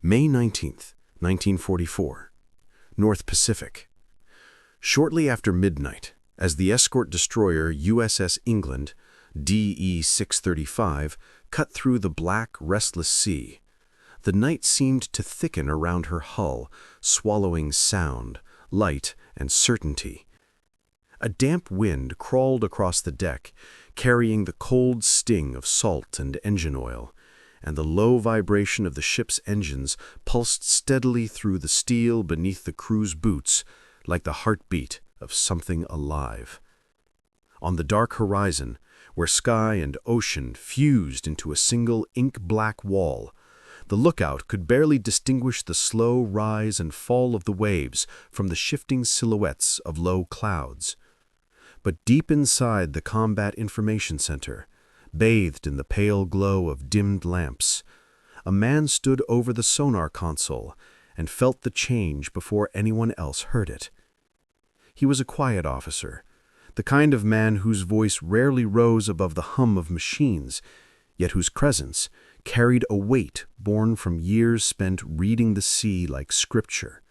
May 19th, 1944. North Pacific. Shortly after midnight, as the escort destroyer USS England, DE-635, cut through the black, restless sea, the night seemed to thicken around her hull, swallowing sound, light, and certainty. A damp wind crawled across the deck, carrying the cold sting of salt and engine oil, and the low vibration of the ship's engines pulsed steadily through the steel beneath the crew's boots, like the heartbeat of something alive. On the dark horizon, where sky and ocean fused into a single ink-black wall, the lookout could barely distinguish the slow rise and fall of the waves from the shifting silhouettes of low clouds. But deep inside the Combat Information Center, bathed in the pale glow of dimmed lamps, a man stood over the sonar console and felt the change before anyone else heard it. He was a quiet officer, the kind of man whose voice rarely rose above the hum of machines, yet whose presence carried a weight born from years spent reading the sea like scripture.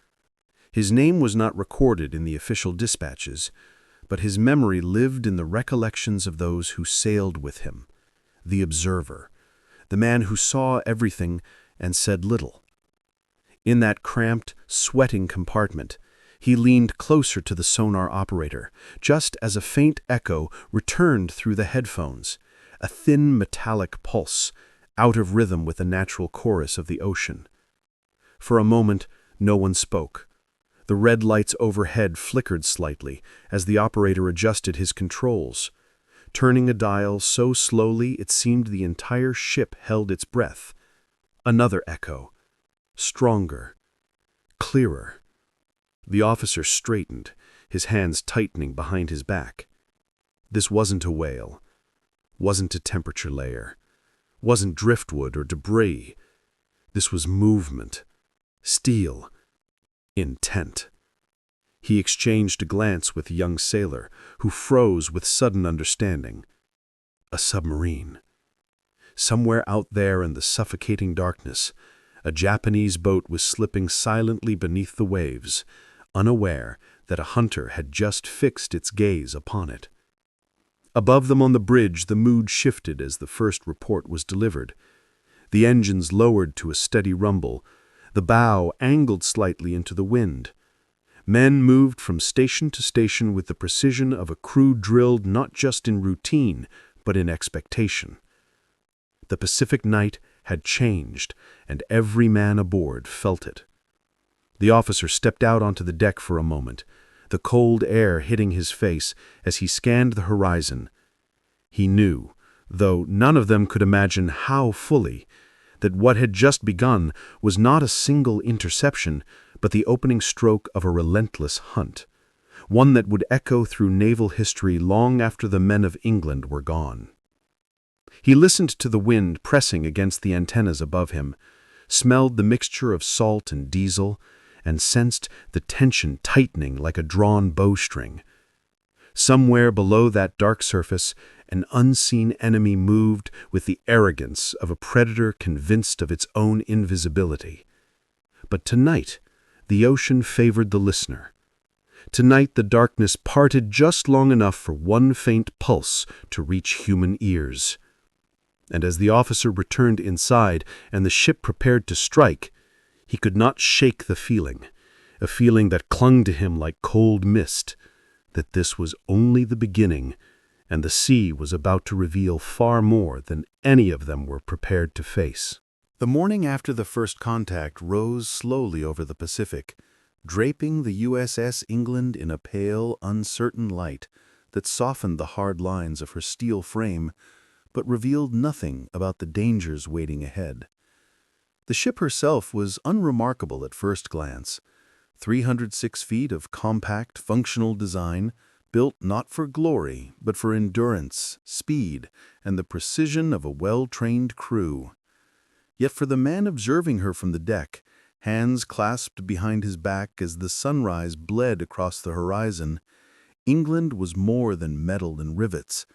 His name was not recorded in the official dispatches, but his memory lived in the recollections of those who sailed with him, the observer, the man who saw everything and said little. In that cramped, sweating compartment, he leaned closer to the sonar operator, just as a faint echo returned through the headphones, a thin metallic pulse, out of rhythm with the natural chorus of the ocean. For a moment, no one spoke. The red lights overhead flickered slightly as the operator adjusted his controls, turning a dial so slowly it seemed the entire ship held its breath. Another echo, stronger, clearer. The officer straightened, his hands tightening behind his back. This wasn't a whale, wasn't a temperature layer, wasn't driftwood or debris. This was movement, steel, intent. He exchanged a glance with a young sailor who froze with sudden understanding. A submarine. Somewhere out there in the suffocating darkness, a Japanese boat was slipping silently beneath the waves, unaware that a hunter had just fixed its gaze upon it. Above them on the bridge, the mood shifted as the first report was delivered. The engines lowered to a steady rumble. The bow angled slightly into the wind. Men moved from station to station with the precision of a crew drilled not just in routine, but in expectation. The Pacific night had changed, and every man aboard felt it. The officer stepped out onto the deck for a moment, the cold air hitting his face as he scanned the horizon. He knew, though none of them could imagine how fully, that what had just begun was not a single interception, but the opening stroke of a relentless hunt, one that would echo through naval history long after the men of England were gone. He listened to the wind pressing against the antennas above him, smelled the mixture of salt and diesel, and sensed the tension tightening like a drawn bowstring. Somewhere below that dark surface, an unseen enemy moved with the arrogance of a predator convinced of its own invisibility. But tonight, the ocean favored the listener. Tonight, the darkness parted just long enough for one faint pulse to reach human ears. And as the officer returned inside and the ship prepared to strike, he could not shake the feeling, a feeling that clung to him like cold mist, that this was only the beginning, and the sea was about to reveal far more than any of them were prepared to face. The morning after the first contact rose slowly over the Pacific, draping the USS England in a pale, uncertain light that softened the hard lines of her steel frame, but revealed nothing about the dangers waiting ahead. The ship herself was unremarkable at first glance. 306 feet of compact, functional design, built not for glory, but for endurance, speed, and the precision of a well-trained crew. Yet for the man observing her from the deck, hands clasped behind his back as the sunrise bled across the horizon, England was more than metal and rivets.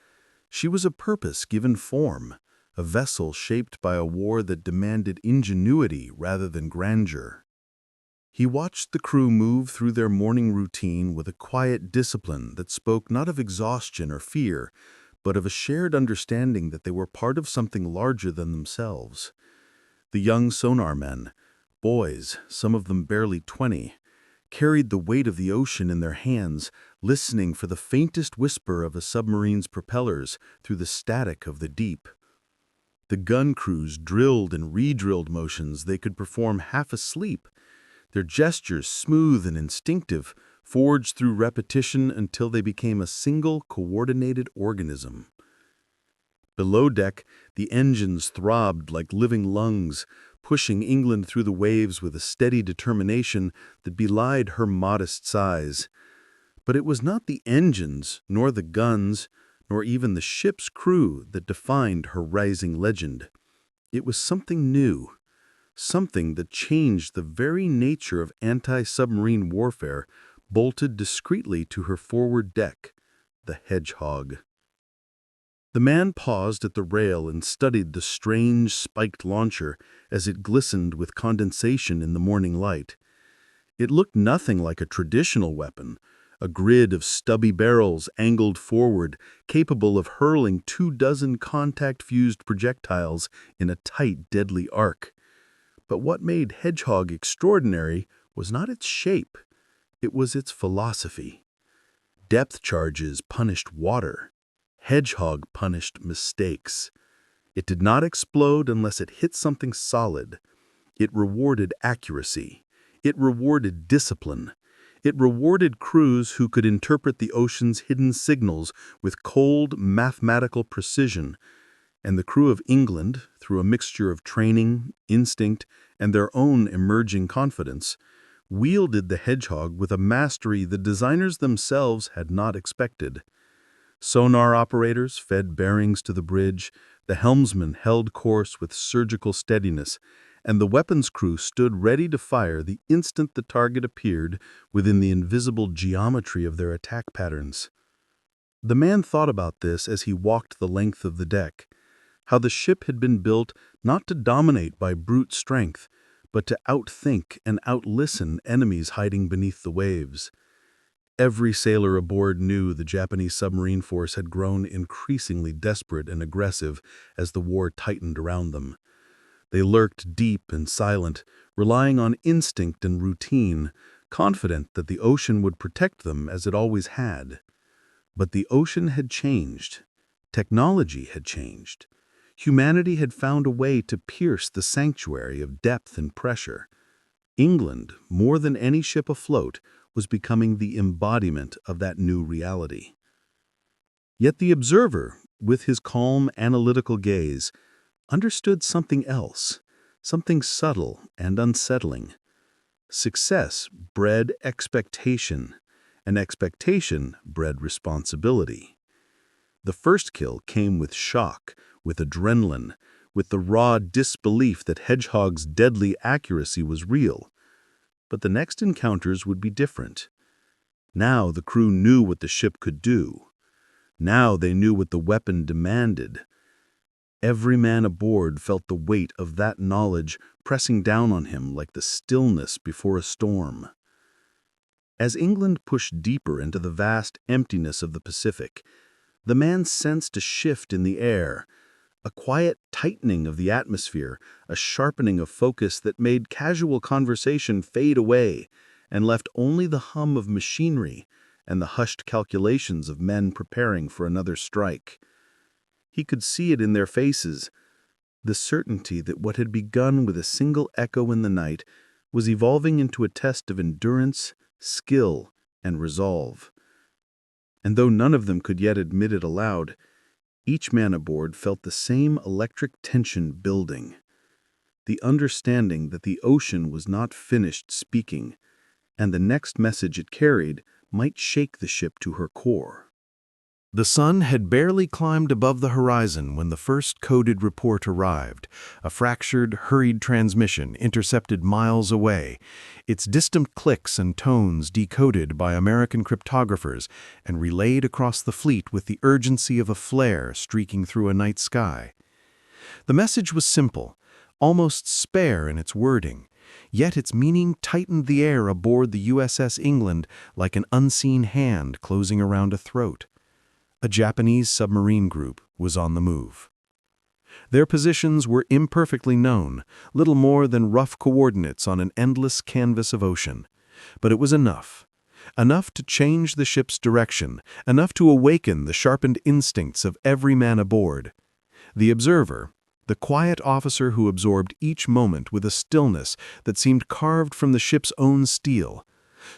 She was a purpose given form, a vessel shaped by a war that demanded ingenuity rather than grandeur. He watched the crew move through their morning routine with a quiet discipline that spoke not of exhaustion or fear, but of a shared understanding that they were part of something larger than themselves. The young sonar men, boys, some of them barely 20, carried the weight of the ocean in their hands, listening for the faintest whisper of a submarine's propellers through the static of the deep. The gun crews drilled and re-drilled motions they could perform half asleep, their gestures smooth and instinctive, forged through repetition until they became a single, coordinated organism. Below deck, the engines throbbed like living lungs, pushing England through the waves with a steady determination that belied her modest size. But it was not the engines, nor the guns, nor even the ship's crew that defined her rising legend. It was something new, something that changed the very nature of anti-submarine warfare, bolted discreetly to her forward deck, the Hedgehog. The man paused at the rail and studied the strange, spiked launcher as it glistened with condensation in the morning light. It looked nothing like a traditional weapon, a grid of stubby barrels angled forward, capable of hurling 24 contact-fused projectiles in a tight, deadly arc. But what made Hedgehog extraordinary was not its shape, it was its philosophy. Depth charges punished water. Hedgehog punished mistakes. It did not explode unless it hit something solid. It rewarded accuracy. It rewarded discipline. It rewarded crews who could interpret the ocean's hidden signals with cold, mathematical precision. And the crew of England, through a mixture of training, instinct, and their own emerging confidence, wielded the Hedgehog with a mastery the designers themselves had not expected. Sonar operators fed bearings to the bridge, the helmsman held course with surgical steadiness, and the weapons crew stood ready to fire the instant the target appeared within the invisible geometry of their attack patterns. The man thought about this as he walked the length of the deck, how the ship had been built not to dominate by brute strength, but to outthink and outlisten enemies hiding beneath the waves. Every sailor aboard knew the Japanese submarine force had grown increasingly desperate and aggressive as the war tightened around them. They lurked deep and silent, relying on instinct and routine, confident that the ocean would protect them as it always had. But the ocean had changed. Technology had changed. Humanity had found a way to pierce the sanctuary of depth and pressure. England, more than any ship afloat, was becoming the embodiment of that new reality. Yet the observer, with his calm, analytical gaze, understood something else, something subtle and unsettling. Success bred expectation, and expectation bred responsibility. The first kill came with shock, with adrenaline, with the raw disbelief that Hedgehog's deadly accuracy was real. But the next encounters would be different. Now the crew knew what the ship could do. Now they knew what the weapon demanded. Every man aboard felt the weight of that knowledge pressing down on him like the stillness before a storm. As England pushed deeper into the vast emptiness of the Pacific, the man sensed a shift in the air, a quiet tightening of the atmosphere, a sharpening of focus that made casual conversation fade away and left only the hum of machinery and the hushed calculations of men preparing for another strike. He could see it in their faces, the certainty that what had begun with a single echo in the night was evolving into a test of endurance, skill, and resolve. And though none of them could yet admit it aloud, each man aboard felt the same electric tension building, the understanding that the ocean was not finished speaking, and the next message it carried might shake the ship to her core. The sun had barely climbed above the horizon when the first coded report arrived, a fractured, hurried transmission intercepted miles away, its distant clicks and tones decoded by American cryptographers and relayed across the fleet with the urgency of a flare streaking through a night sky. The message was simple, almost spare in its wording, yet its meaning tightened the air aboard the USS England like an unseen hand closing around a throat. A Japanese submarine group was on the move. Their positions were imperfectly known, little more than rough coordinates on an endless canvas of ocean. But it was enough. Enough to change the ship's direction, enough to awaken the sharpened instincts of every man aboard. The observer, the quiet officer who absorbed each moment with a stillness that seemed carved from the ship's own steel,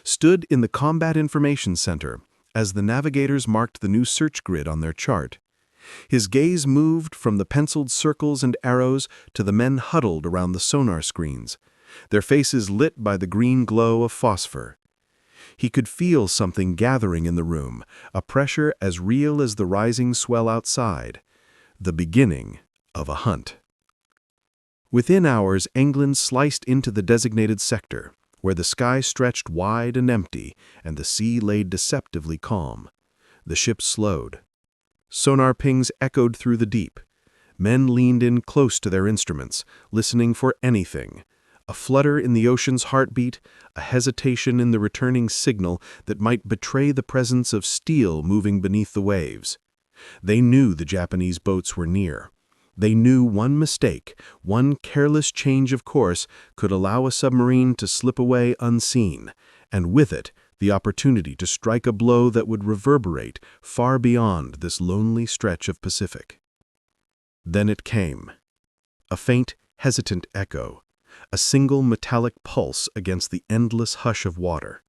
stood in the Combat Information Center as the navigators marked the new search grid on their chart. His gaze moved from the penciled circles and arrows to the men huddled around the sonar screens, their faces lit by the green glow of phosphor. He could feel something gathering in the room, a pressure as real as the rising swell outside, the beginning of a hunt. Within hours, England sliced into the designated sector, where the sky stretched wide and empty and the sea lay deceptively calm. The ship slowed. Sonar pings echoed through the deep. Men leaned in close to their instruments, listening for anything. A flutter in the ocean's heartbeat, a hesitation in the returning signal that might betray the presence of steel moving beneath the waves. They knew the Japanese boats were near. They knew one mistake, one careless change of course, could allow a submarine to slip away unseen, and with it, the opportunity to strike a blow that would reverberate far beyond this lonely stretch of Pacific. Then it came. A faint, hesitant echo, a single metallic pulse against the endless hush of water.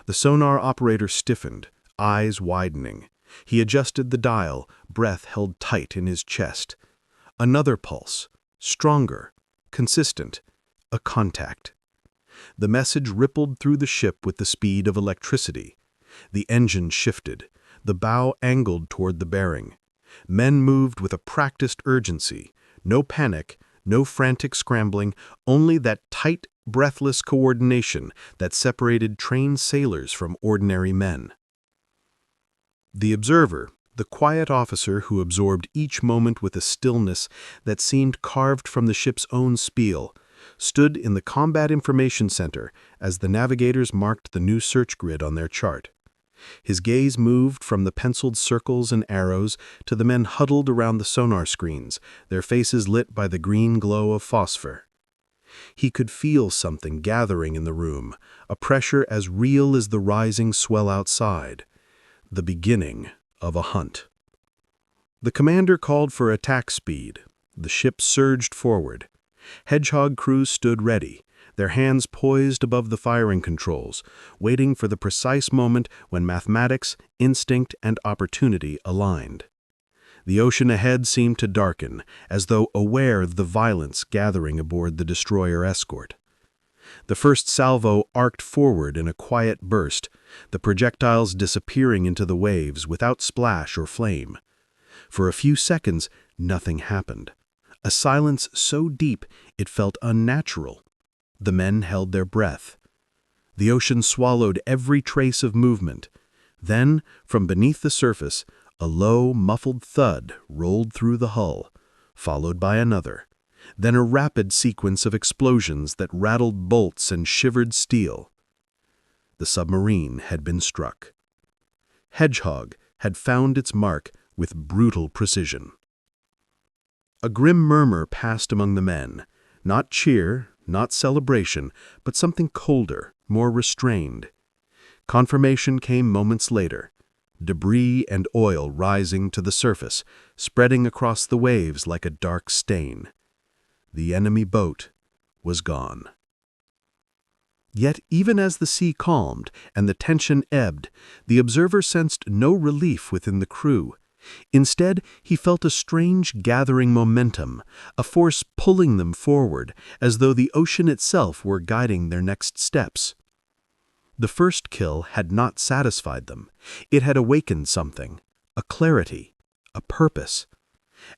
The sonar operator stiffened, eyes widening. He adjusted the dial, breath held tight in his chest. Another pulse, stronger, consistent, a contact. The message rippled through the ship with the speed of electricity. The engine shifted. The bow angled toward the bearing. Men moved with a practiced urgency. No panic, no frantic scrambling, only that tight, breathless coordination that separated trained sailors from ordinary men. The observer, the quiet officer who absorbed each moment with a stillness that seemed carved from the ship's own spiel, stood in the Combat Information Center as the navigators marked the new search grid on their chart. His gaze moved from the penciled circles and arrows to the men huddled around the sonar screens, their faces lit by the green glow of phosphor. He could feel something gathering in the room, a pressure as real as the rising swell outside, the beginning of a hunt. The commander called for attack speed. The ship surged forward. Hedgehog crews stood ready, their hands poised above the firing controls, waiting for the precise moment when mathematics, instinct, and opportunity aligned. The ocean ahead seemed to darken, as though aware of the violence gathering aboard the destroyer escort. The first salvo arced forward in a quiet burst, the projectiles disappearing into the waves without splash or flame. For a few seconds, nothing happened. A silence so deep it felt unnatural. The men held their breath. The ocean swallowed every trace of movement. Then, from beneath the surface, a low, muffled thud rolled through the hull, followed by another. Then a rapid sequence of explosions that rattled bolts and shivered steel. The submarine had been struck. Hedgehog had found its mark with brutal precision. A grim murmur passed among the men, not cheer, not celebration, but something colder, more restrained. Confirmation came moments later, debris and oil rising to the surface, spreading across the waves like a dark stain. The enemy boat was gone. Yet even as the sea calmed and the tension ebbed, the observer sensed no relief within the crew. Instead, he felt a strange gathering momentum, a force pulling them forward, as though the ocean itself were guiding their next steps. The first kill had not satisfied them. It had awakened something, a clarity, a purpose.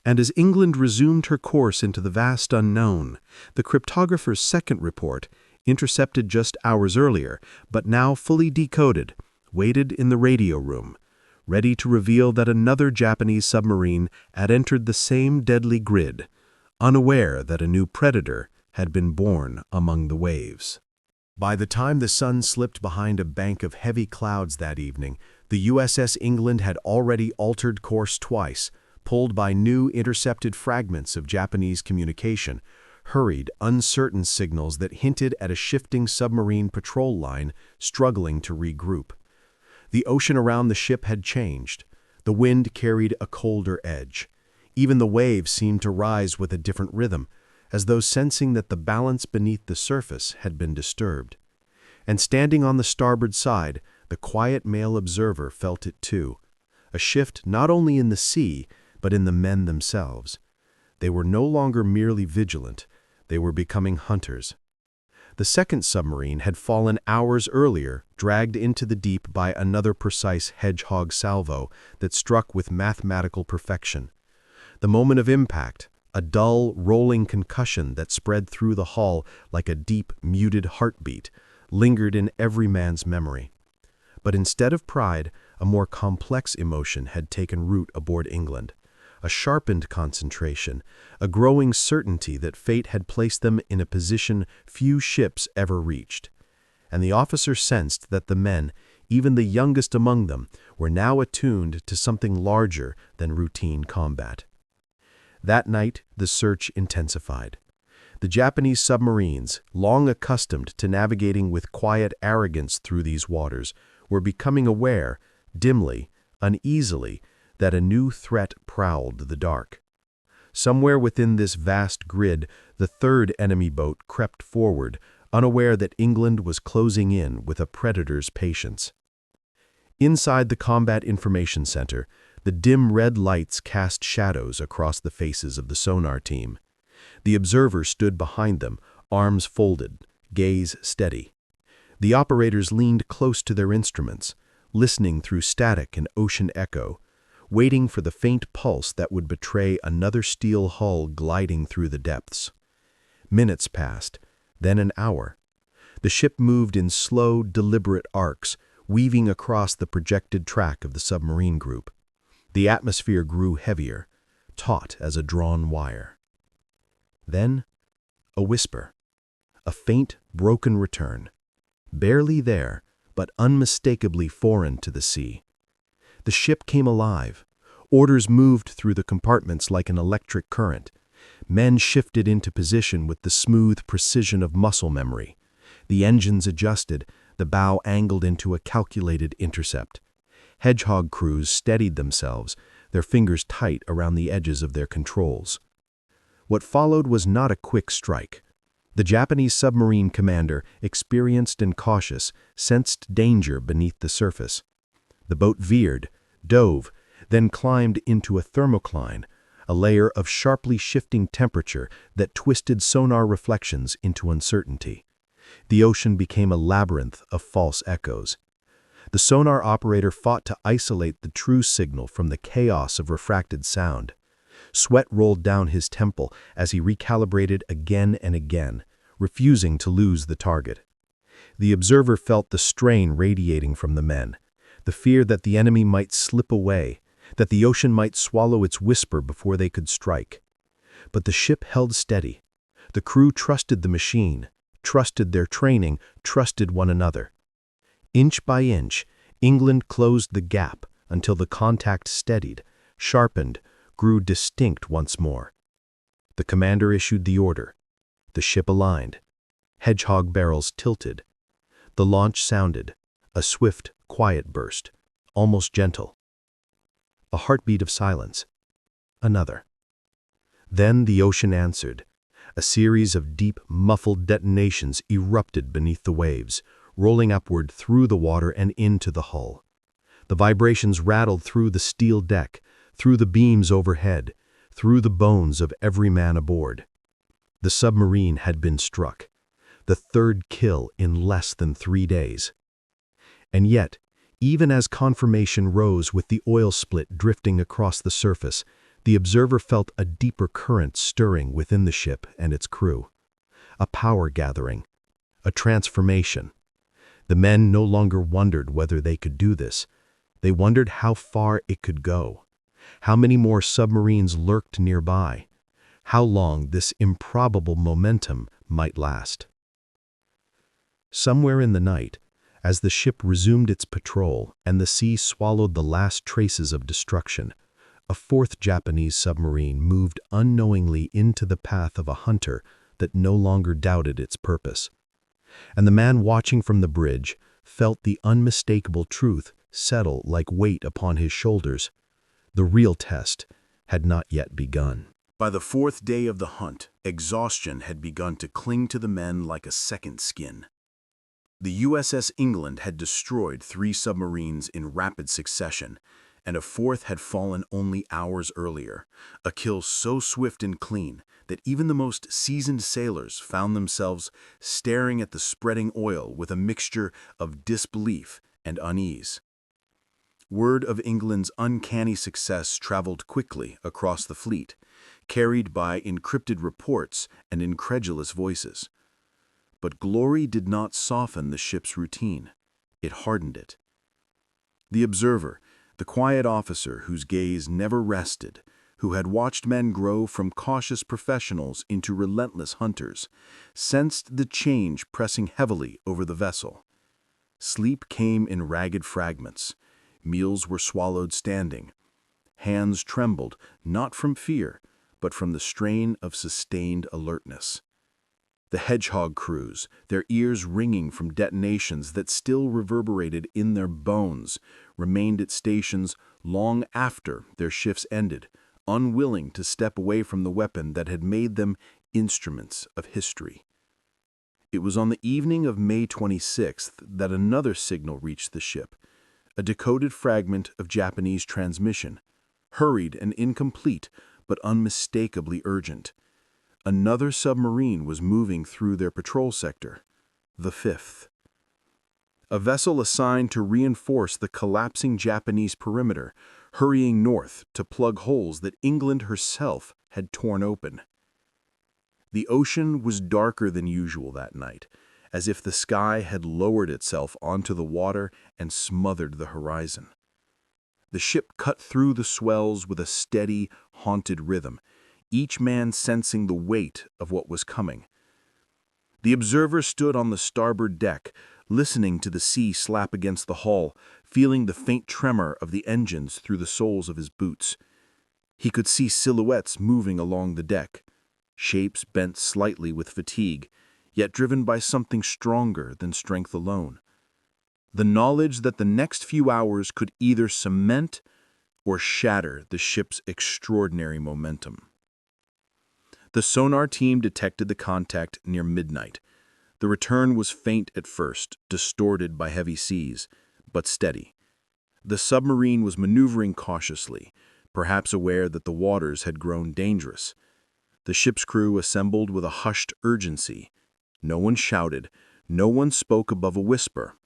And as England resumed her course into the vast unknown, the cryptographer's second report, intercepted just hours earlier, but now fully decoded, waited in the radio room, ready to reveal that another Japanese submarine had entered the same deadly grid, unaware that a new predator had been born among the waves. By the time the sun slipped behind a bank of heavy clouds that evening, the USS England had already altered course twice, pulled by new intercepted fragments of Japanese communication, hurried, uncertain signals that hinted at a shifting submarine patrol line struggling to regroup. The ocean around the ship had changed. The wind carried a colder edge. Even the waves seemed to rise with a different rhythm, as though sensing that the balance beneath the surface had been disturbed. And standing on the starboard side, the quiet male observer felt it too, a shift not only in the sea, but in the men themselves. They were no longer merely vigilant, they were becoming hunters. The second submarine had fallen hours earlier, dragged into the deep by another precise Hedgehog salvo that struck with mathematical perfection. The moment of impact, a dull, rolling concussion that spread through the hull like a deep, muted heartbeat, lingered in every man's memory. But instead of pride, a more complex emotion had taken root aboard England. A sharpened concentration, a growing certainty that fate had placed them in a position few ships ever reached. And the officer sensed that the men, even the youngest among them, were now attuned to something larger than routine combat. That night, the search intensified. The Japanese submarines, long accustomed to navigating with quiet arrogance through these waters, were becoming aware, dimly, uneasily, that a new threat prowled the dark. Somewhere within this vast grid, the third enemy boat crept forward, unaware that England was closing in with a predator's patience. Inside the Combat Information Center, the dim red lights cast shadows across the faces of the sonar team. The observer stood behind them, arms folded, gaze steady. The operators leaned close to their instruments, listening through static and ocean echo, waiting for the faint pulse that would betray another steel hull gliding through the depths. Minutes passed, then an hour. The ship moved in slow, deliberate arcs, weaving across the projected track of the submarine group. The atmosphere grew heavier, taut as a drawn wire. Then, a whisper, a faint, broken return, barely there, but unmistakably foreign to the sea. The ship came alive. Orders moved through the compartments like an electric current. Men shifted into position with the smooth precision of muscle memory. The engines adjusted, the bow angled into a calculated intercept. Hedgehog crews steadied themselves, their fingers tight around the edges of their controls. What followed was not a quick strike. The Japanese submarine commander, experienced and cautious, sensed danger beneath the surface. The boat veered, dove, then climbed into a thermocline, a layer of sharply shifting temperature that twisted sonar reflections into uncertainty. The ocean became a labyrinth of false echoes. The sonar operator fought to isolate the true signal from the chaos of refracted sound. Sweat rolled down his temple as he recalibrated again and again, refusing to lose the target. The observer felt the strain radiating from the men, the fear that the enemy might slip away, that the ocean might swallow its whisper before they could strike. But the ship held steady. The crew trusted the machine, trusted their training, trusted one another. Inch by inch, England closed the gap until the contact steadied, sharpened, grew distinct once more. The commander issued the order. The ship aligned. Hedgehog barrels tilted. The launch sounded, a swift, quiet burst, almost gentle. A heartbeat of silence. Another. Then the ocean answered. A series of deep, muffled detonations erupted beneath the waves, rolling upward through the water and into the hull. The vibrations rattled through the steel deck, through the beams overhead, through the bones of every man aboard. The submarine had been struck. The third kill in less than 3 days. And yet, even as confirmation rose with the oil split drifting across the surface, the observer felt a deeper current stirring within the ship and its crew. A power gathering. A transformation. The men no longer wondered whether they could do this. They wondered how far it could go. How many more submarines lurked nearby. how long this improbable momentum might last. Somewhere in the night, as the ship resumed its patrol and the sea swallowed the last traces of destruction, a fourth Japanese submarine moved unknowingly into the path of a hunter that no longer doubted its purpose. And the man watching from the bridge felt the unmistakable truth settle like weight upon his shoulders. The real test had not yet begun. By the fourth day of the hunt, exhaustion had begun to cling to the men like a second skin. The USS England had destroyed 3 submarines in rapid succession, and a fourth had fallen only hours earlier, a kill so swift and clean that even the most seasoned sailors found themselves staring at the spreading oil with a mixture of disbelief and unease. Word of England's uncanny success traveled quickly across the fleet, carried by encrypted reports and incredulous voices. But glory did not soften the ship's routine. It hardened it. The observer, the quiet officer whose gaze never rested, who had watched men grow from cautious professionals into relentless hunters, sensed the change pressing heavily over the vessel. Sleep came in ragged fragments. Meals were swallowed standing. Hands trembled, not from fear, but from the strain of sustained alertness. The Hedgehog crews, their ears ringing from detonations that still reverberated in their bones, remained at stations long after their shifts ended, unwilling to step away from the weapon that had made them instruments of history. It was on the evening of May 26th that another signal reached the ship, a decoded fragment of Japanese transmission, hurried and incomplete, but unmistakably urgent. Another submarine was moving through their patrol sector, the 5th. A vessel assigned to reinforce the collapsing Japanese perimeter, hurrying north to plug holes that England herself had torn open. The ocean was darker than usual that night, as if the sky had lowered itself onto the water and smothered the horizon. The ship cut through the swells with a steady, haunted rhythm, each man sensing the weight of what was coming. The observer stood on the starboard deck, listening to the sea slap against the hull, feeling the faint tremor of the engines through the soles of his boots. He could see silhouettes moving along the deck, shapes bent slightly with fatigue, yet driven by something stronger than strength alone. The knowledge that the next few hours could either cement or shatter the ship's extraordinary momentum. The sonar team detected the contact near midnight. The return was faint at first, distorted by heavy seas, but steady. The submarine was maneuvering cautiously, perhaps aware that the waters had grown dangerous. The ship's crew assembled with a hushed urgency. No one shouted, no one spoke above a whisper.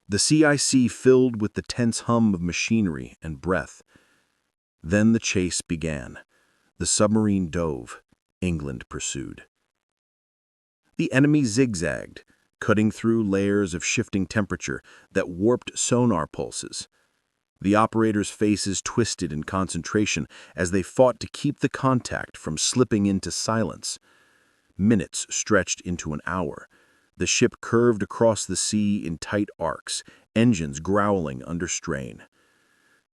The CIC filled with the tense hum of machinery and breath. Then the chase began. The submarine dove. England pursued. The enemy zigzagged, cutting through layers of shifting temperature that warped sonar pulses. The operators' faces twisted in concentration as they fought to keep the contact from slipping into silence. Minutes stretched into an hour. The ship curved across the sea in tight arcs, engines growling under strain.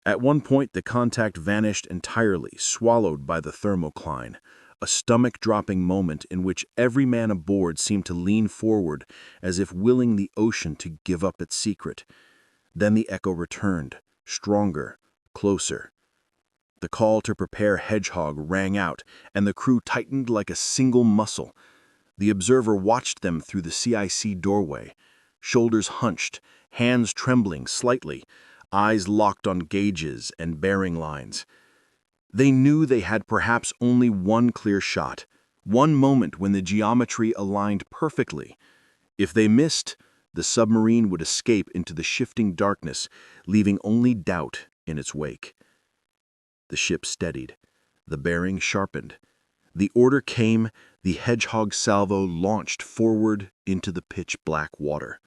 At one point, the contact vanished entirely, swallowed by the thermocline, a stomach-dropping moment in which every man aboard seemed to lean forward as if willing the ocean to give up its secret. Then the echo returned, stronger, closer. The call to prepare Hedgehog rang out, and the crew tightened like a single muscle. The observer watched them through the CIC doorway, shoulders hunched, hands trembling slightly, eyes locked on gauges and bearing lines. They knew they had perhaps only one clear shot, one moment when the geometry aligned perfectly. If they missed, the submarine would escape into the shifting darkness, leaving only doubt in its wake. The ship steadied. The bearing sharpened. The order came, the Hedgehog salvo launched forward into the pitch-black water.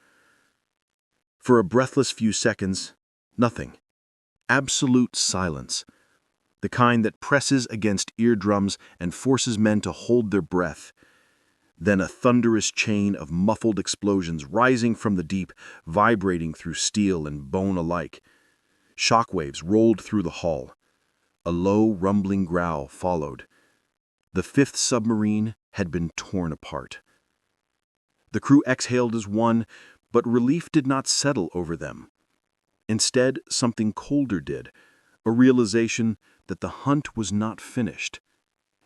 For a breathless few seconds, nothing. Absolute silence. the kind that presses against eardrums and forces men to hold their breath. Then a thunderous chain of muffled explosions rising from the deep, vibrating through steel and bone alike. Shockwaves rolled through the hull. A low, rumbling growl followed. The fifth submarine had been torn apart. The crew exhaled as one, but relief did not settle over them. Instead, something colder did, a realization that the hunt was not finished.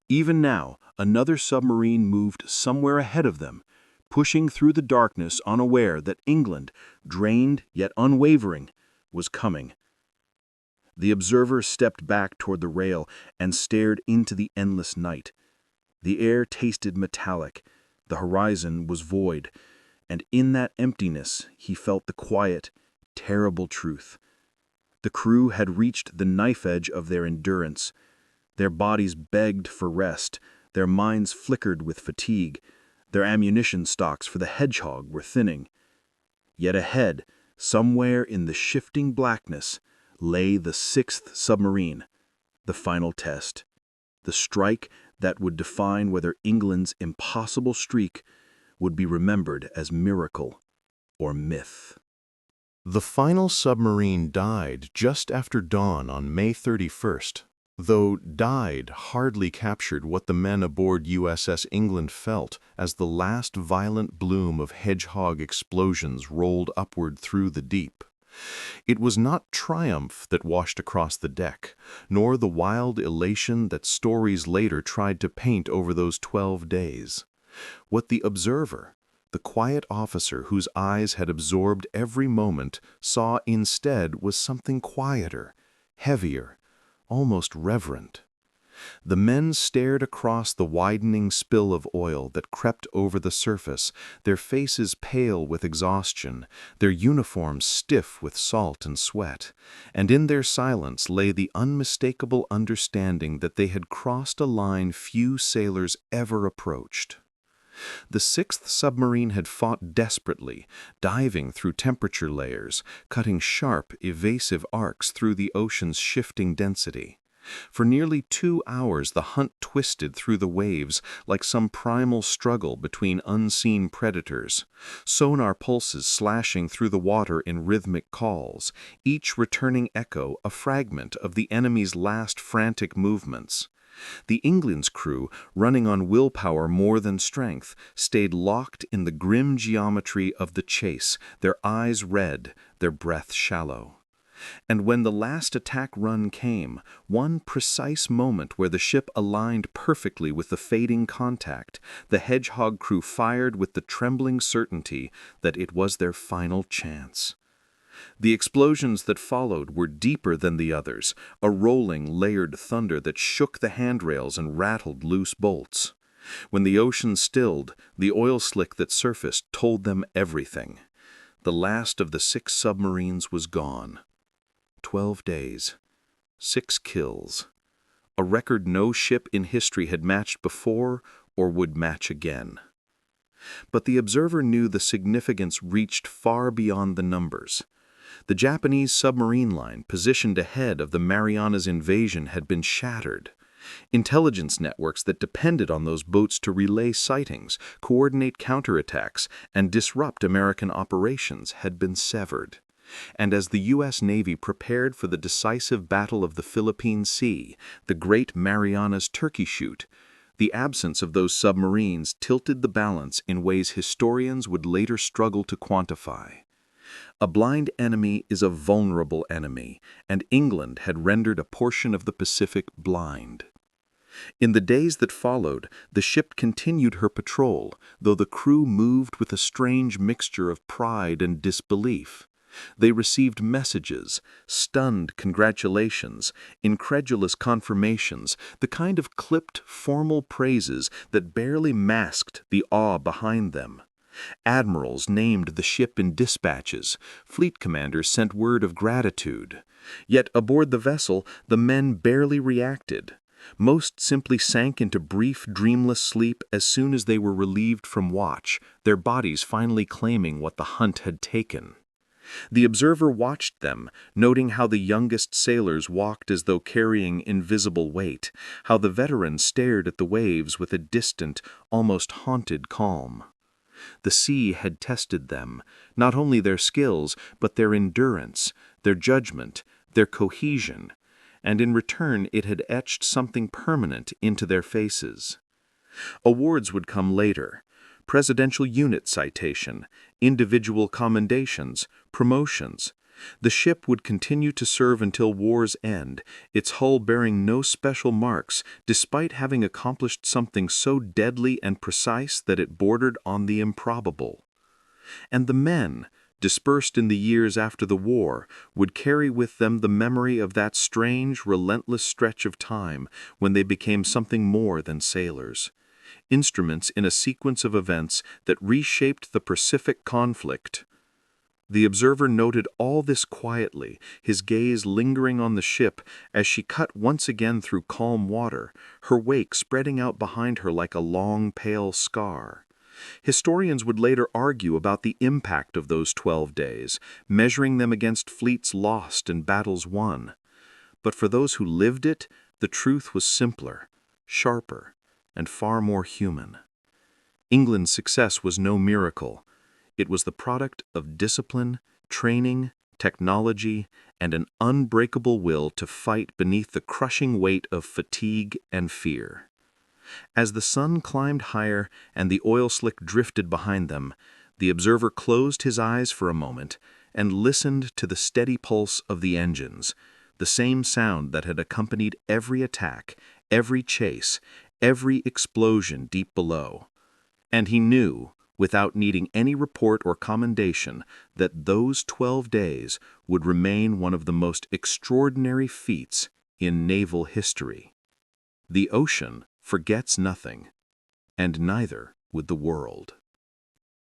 Even now, another submarine moved somewhere ahead of them, pushing through the darkness unaware that England, drained yet unwavering, was coming. The observer stepped back toward the rail and stared into the endless night. The air tasted metallic, the horizon was void, and in that emptiness he felt the quiet, terrible truth. The crew had reached the knife edge of their endurance. Their bodies begged for rest, their minds flickered with fatigue, their ammunition stocks for the Hedgehog were thinning. Yet ahead, somewhere in the shifting blackness, lay the sixth submarine, the final test, the strike that would define whether England's impossible streak would be remembered as miracle or myth. The final submarine died just after dawn on May 31st, though died hardly captured what the men aboard USS England felt as the last violent bloom of Hedgehog explosions rolled upward through the deep. It was not triumph that washed across the deck, nor the wild elation that stories later tried to paint over those 12 days. What the observer, the quiet officer whose eyes had absorbed every moment, saw instead was something quieter, heavier, almost reverent. The men stared across the widening spill of oil that crept over the surface, their faces pale with exhaustion, their uniforms stiff with salt and sweat, and in their silence lay the unmistakable understanding that they had crossed a line few sailors ever approached. The sixth submarine had fought desperately, diving through temperature layers, cutting sharp, evasive arcs through the ocean's shifting density. For nearly 2 hours the hunt twisted through the waves like some primal struggle between unseen predators, sonar pulses slashing through the water in rhythmic calls, each returning echo a fragment of the enemy's last frantic movements. The England's crew, running on willpower more than strength, stayed locked in the grim geometry of the chase, their eyes red, their breath shallow. And when the last attack run came, one precise moment where the ship aligned perfectly with the fading contact, the Hedgehog crew fired with the trembling certainty that it was their final chance. The explosions that followed were deeper than the others, a rolling, layered thunder that shook the handrails and rattled loose bolts. When the ocean stilled, the oil slick that surfaced told them everything. The last of the 6 submarines was gone. 12 days, 6 kills, a record no ship in history had matched before or would match again. But the observer knew the significance reached far beyond the numbers. The Japanese submarine line, positioned ahead of the Marianas invasion, had been shattered. Intelligence networks that depended on those boats to relay sightings, coordinate counterattacks, and disrupt American operations had been severed. And as the U.S. Navy prepared for the decisive Battle of the Philippine Sea, the Great Marianas Turkey Shoot, the absence of those submarines tilted the balance in ways historians would later struggle to quantify. A blind enemy is a vulnerable enemy, and England had rendered a portion of the Pacific blind. In the days that followed, the ship continued her patrol, though the crew moved with a strange mixture of pride and disbelief. They received messages, stunned congratulations, incredulous confirmations, the kind of clipped, formal praises that barely masked the awe behind them. Admirals named the ship in dispatches, fleet commanders sent word of gratitude. Yet aboard the vessel, the men barely reacted. Most simply sank into brief, dreamless sleep as soon as they were relieved from watch, their bodies finally claiming what the hunt had taken. The observer watched them, noting how the youngest sailors walked as though carrying invisible weight, how the veterans stared at the waves with a distant, almost haunted calm. The sea had tested them, not only their skills, but their endurance, their judgment, their cohesion, and in return it had etched something permanent into their faces. Awards would come later: Presidential Unit Citation, individual commendations, promotions. The ship would continue to serve until war's end, its hull bearing no special marks, despite having accomplished something so deadly and precise that it bordered on the improbable. And the men, dispersed in the years after the war, would carry with them the memory of that strange, relentless stretch of time when they became something more than sailors. Instruments in a sequence of events that reshaped the Pacific conflict. The observer noted all this quietly, his gaze lingering on the ship as she cut once again through calm water, her wake spreading out behind her like a long, pale scar. Historians would later argue about the impact of those 12 days, measuring them against fleets lost and battles won. But for those who lived it, the truth was simpler, sharper, and far more human. England's success was no miracle. It was the product of discipline, training, technology, and an unbreakable will to fight beneath the crushing weight of fatigue and fear. As the sun climbed higher and the oil slick drifted behind them, the observer closed his eyes for a moment and listened to the steady pulse of the engines, the same sound that had accompanied every attack, every chase, every explosion deep below. And he knew, without needing any report or commendation, that those 12 days would remain one of the most extraordinary feats in naval history. The ocean forgets nothing, and neither would the world.